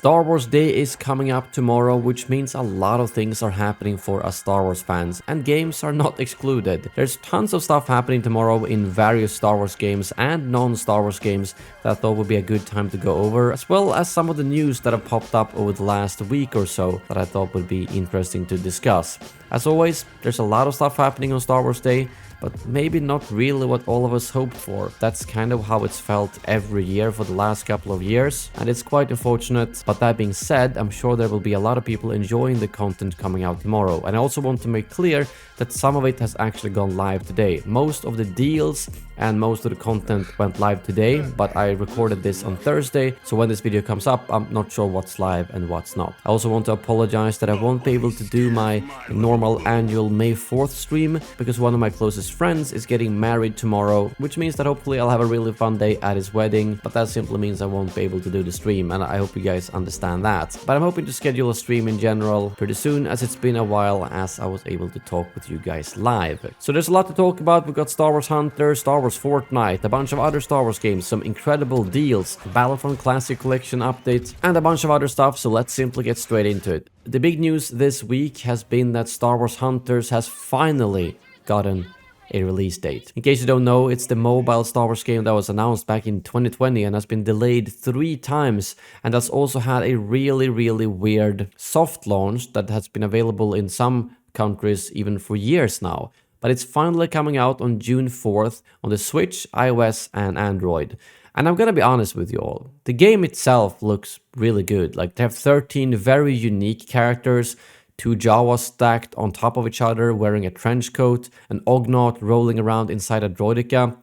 Star Wars Day is coming up tomorrow, which means a lot of things are happening for us Star Wars fans, and games are not excluded. There's tons of stuff happening tomorrow in various Star Wars games and non-Star Wars games that I thought would be a good time to go over, as well as some of the news that have popped up over the last week or so that I thought would be interesting to discuss. As always, there's a lot of stuff happening on Star Wars Day, but maybe not really what all of us hoped for. That's kind of how it's felt every year for the last couple of years, and it's quite unfortunate. But that being said, I'm sure there will be a lot of people enjoying the content coming out tomorrow, and I also want to make clear that some of it has actually gone live today. Most of the deals and most of the content went live today, but I recorded this on Thursday, so when this video comes up, I'm not sure what's live and what's not. I also want to apologize that I won't be able to do my normal annual May 4th stream because one of my closest friends is getting married tomorrow, which means that hopefully I'll have a really fun day at his wedding, but that simply means I won't be able to do the stream, and I hope you guys understand that. But I'm hoping to schedule a stream in general pretty soon, as it's been a while as I was able to talk with you guys live. So there's a lot to talk about. We've got Star Wars Hunter, Star Wars Fortnite, a bunch of other Star Wars games, some incredible deals, Battlefront Classic Collection updates, and a bunch of other stuff, so let's simply get straight into it. The big news this week has been that Star Wars Hunters has finally gotten a release date. In case you don't know, it's the mobile Star Wars game that was announced back in 2020 and has been delayed 3 times, and has also had a really weird soft launch that has been available in some countries even for years now. But it's finally coming out on June 4th on the Switch, iOS and Android. And I'm gonna be honest with you all, the game itself looks really good. Like, they have 13 very unique characters, 2 Jawas stacked on top of each other wearing a trench coat, an Ugnaught rolling around inside a droideka.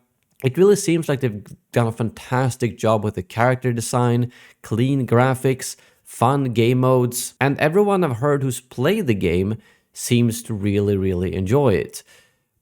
It really seems like they've done a fantastic job with the character design, clean graphics, fun game modes, and everyone I've heard who's played the game seems to really enjoy it.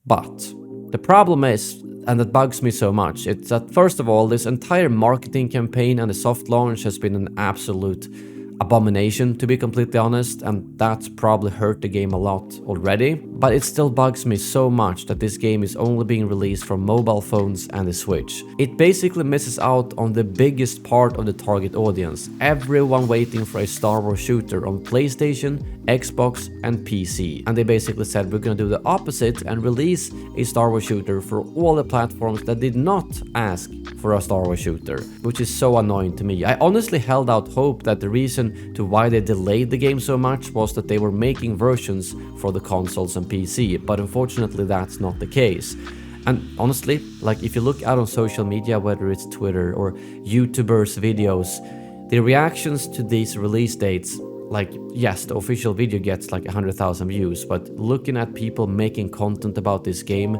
But the problem is, and that bugs me so much, it's that first of all, this entire marketing campaign and the soft launch has been an absolute abomination, to be completely honest, and that's probably hurt the game a lot already. But it still bugs me so much that this game is only being released for mobile phones and the Switch. It basically misses out on the biggest part of the target audience, everyone waiting for a Star Wars shooter on PlayStation, Xbox and PC. And they basically said we're gonna do the opposite and release a Star Wars shooter for all the platforms that did not ask for a Star Wars shooter, which is so annoying to me. I honestly held out hope that the reason to why they delayed the game so much was that they were making versions for the consoles and PC, but unfortunately that's not the case. And honestly, like, if you look out on social media, whether it's Twitter or YouTubers videos, the reactions to these release dates, like, yes, the official video gets like 100,000 views, but looking at people making content about this game,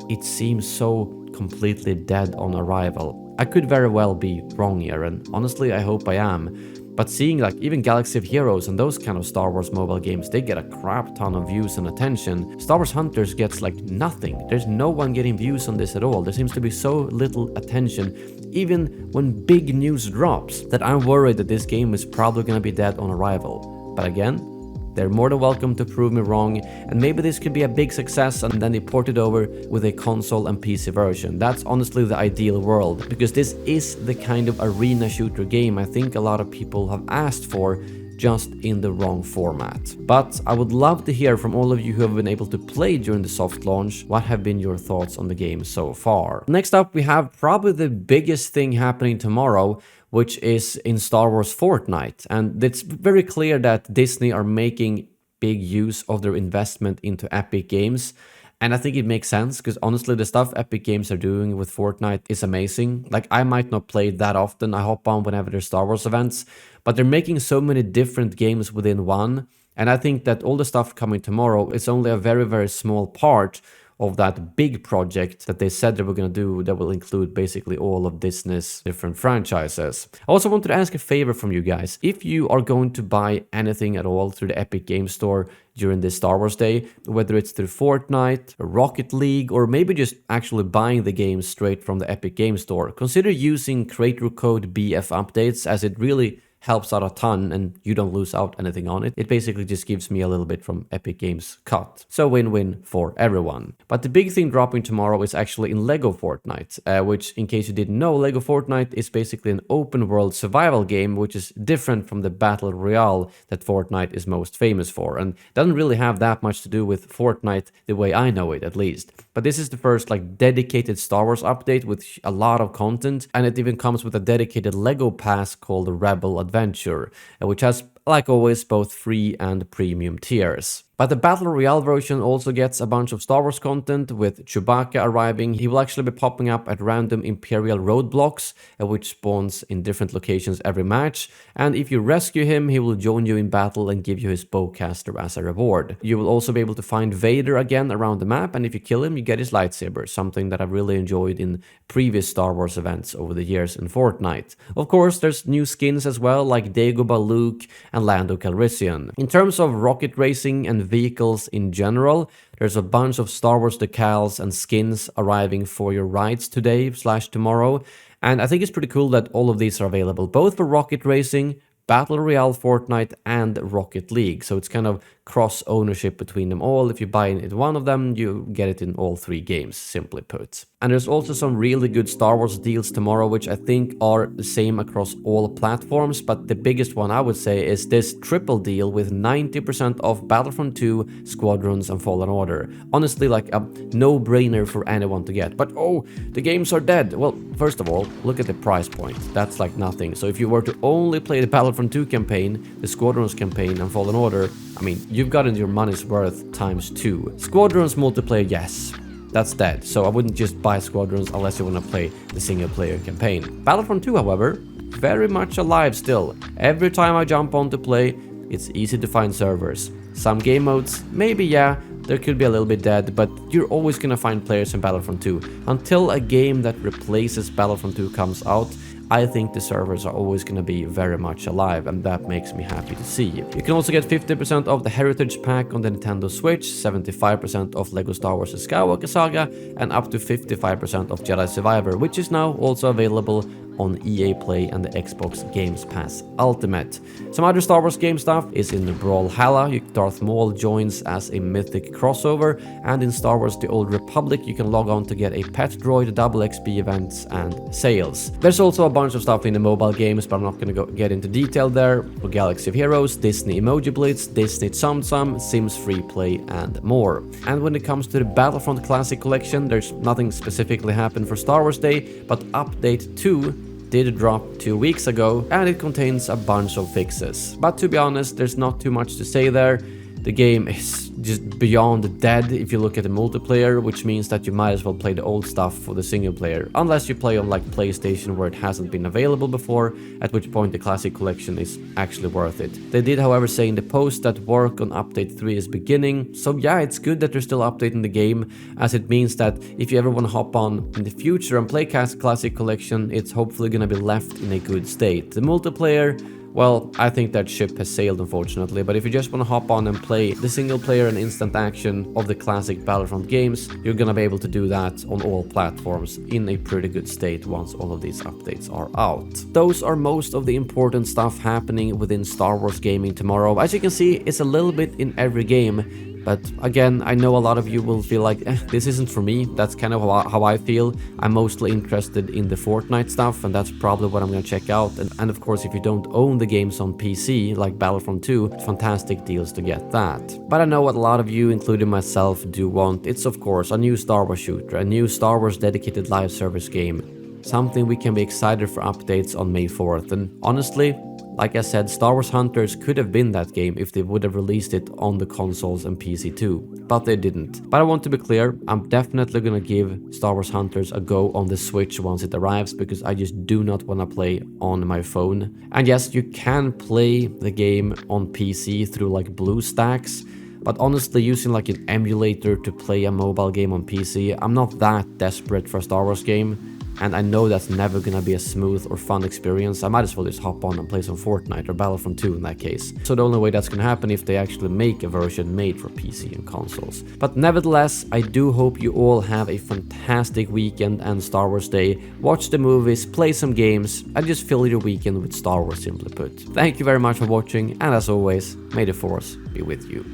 it seems so completely dead on arrival. I could very well be wrong here, and honestly I hope I am. But seeing like even Galaxy of Heroes and those kind of Star Wars mobile games, they get a crap ton of views and attention. Star Wars Hunters gets like nothing. There's no one getting views on this at all. There seems to be so little attention, even when big news drops, that I'm worried that this game is probably gonna be dead on arrival. But again, they're more than welcome to prove me wrong, and maybe this could be a big success and then they port it over with a console and PC version. That's honestly the ideal world, because this is the kind of arena shooter game I think a lot of people have asked for, just in the wrong format. But I would love to hear from all of you who have been able to play during the soft launch. What have been your thoughts on the game so far? Next up, we have probably the biggest thing happening tomorrow, which is in Star Wars Fortnite. And it's very clear that Disney are making big use of their investment into Epic Games. And I think it makes sense, because honestly, the stuff Epic Games are doing with Fortnite is amazing. Like, I might not play it that often. I hop on whenever there's Star Wars events, but they're making so many different games within one. And I think that all the stuff coming tomorrow is only a very small part of that big project that they said they were going to do, that will include basically all of Disney's different franchises. I also wanted to ask a favor from you guys. If you are going to buy anything at all through the Epic Games Store during this Star Wars Day, whether it's through Fortnite, Rocket League, or maybe just actually buying the game straight from the Epic Games Store, consider using creator code BFUpdates, as it really helps out a ton and you don't lose out anything on it. It basically just gives me a little bit from Epic Games' cut. So win-win for everyone. But the big thing dropping tomorrow is actually in LEGO Fortnite, which, in case you didn't know, LEGO Fortnite is basically an open world survival game, which is different from the Battle Royale that Fortnite is most famous for, and doesn't really have that much to do with Fortnite the way I know it, at least. But this is the first like dedicated Star Wars update with a lot of content, and it even comes with a dedicated LEGO pass called the Rebel Adventure, which has, like always, both free and premium tiers. But the Battle Royale version also gets a bunch of Star Wars content, with Chewbacca arriving. He will actually be popping up at random Imperial roadblocks, which spawns in different locations every match. And if you rescue him, he will join you in battle and give you his bowcaster as a reward. You will also be able to find Vader again around the map, and if you kill him, you get his lightsaber, something that I've really enjoyed in previous Star Wars events over the years in Fortnite. Of course, there's new skins as well, like Dagobah Luke and Lando Calrissian. In terms of rocket racing and vehicles in general, there's a bunch of Star Wars decals and skins arriving for your rides today/tomorrow, and I think it's pretty cool that all of these are available, both for rocket racing, Battle Royale Fortnite, and Rocket League. So it's kind of cross ownership between them all. If you buy it in one of them, you get it in all 3 games, simply put. And there's also some really good Star Wars deals tomorrow, which I think are the same across all platforms, but the biggest one I would say is this triple deal with 90% off Battlefront 2, Squadrons, and Fallen Order. Honestly, like a no-brainer for anyone to get. But oh, the games are dead. Well, first of all, look at the price point. That's like nothing. So if you were to only play the Battlefront 2 campaign, the Squadrons campaign, and Fallen Order, I mean, you've gotten your money's worth times 2. Squadrons multiplayer, yes, that's dead, so I wouldn't just buy Squadrons unless you want to play the single player campaign. Battlefront 2, however, very much alive still. Every time I jump on to play, it's easy to find servers. Some game modes, maybe yeah, there could be a little bit dead, but you're always gonna find players in Battlefront 2. Until a game that replaces Battlefront 2 comes out, I think the servers are always going to be very much alive, and that makes me happy to see. You can also get 50% of the Heritage Pack on the Nintendo Switch, 75% of LEGO Star Wars The Skywalker Saga, and up to 55% of Jedi Survivor, which is now also available on EA Play and the Xbox Games Pass Ultimate. Some other Star Wars game stuff is in Brawlhalla. Darth Maul joins as a mythic crossover, and in Star Wars The Old Republic you can log on to get a pet droid, double XP events, and sales. There's also a bunch of stuff in the mobile games, but I'm not gonna get into detail there. For Galaxy of Heroes, Disney Emoji Blitz, Disney Tsum Tsum, Sims Free Play, and more. And when it comes to the Battlefront Classic Collection, there's nothing specifically happened for Star Wars Day, but Update 2 did drop 2 weeks ago, and it contains a bunch of fixes. But to be honest, there's not too much to say there. The game is just beyond dead if you look at the multiplayer, which means that you might as well play the old stuff for the single player, unless you play on like PlayStation where it hasn't been available before, at which point the Classic Collection is actually worth it. They did, however, say in the post that work on Update 3 is beginning, so yeah, it's good that they're still updating the game, as it means that if you ever want to hop on in the future and play Classic Collection, it's hopefully gonna be left in a good state. The multiplayer, well, I think that ship has sailed, unfortunately, but if you just want to hop on and play the single player and instant action of the classic Battlefront games, you're gonna be able to do that on all platforms in a pretty good state once all of these updates are out. Those are most of the important stuff happening within Star Wars gaming tomorrow. As you can see, it's a little bit in every game. But again, I know a lot of you will feel like, this isn't for me. That's kind of how I feel. I'm mostly interested in the Fortnite stuff, and that's probably what I'm going to check out. And of course, if you don't own the games on PC, like Battlefront 2, fantastic deals to get that. But I know what a lot of you, including myself, do want. It's of course a new Star Wars shooter, a new Star Wars dedicated live service game. Something we can be excited for updates on May 4th. And honestly, like I said, Star Wars Hunters could have been that game if they would have released it on the consoles and PC too, but they didn't. But I want to be clear, I'm definitely gonna give Star Wars Hunters a go on the Switch once it arrives, because I just do not want to play on my phone. And yes, you can play the game on PC through like BlueStacks, but honestly, using like an emulator to play a mobile game on PC, I'm not that desperate for a Star Wars game. and I know that's never gonna be a smooth or fun experience, I might as well just hop on and play some Fortnite or Battlefront 2 in that case. So the only way that's gonna happen if they actually make a version made for PC and consoles. But nevertheless, I do hope you all have a fantastic weekend and Star Wars Day. Watch the movies, play some games, and just fill your weekend with Star Wars, simply put. Thank you very much for watching, and as always, may the Force be with you.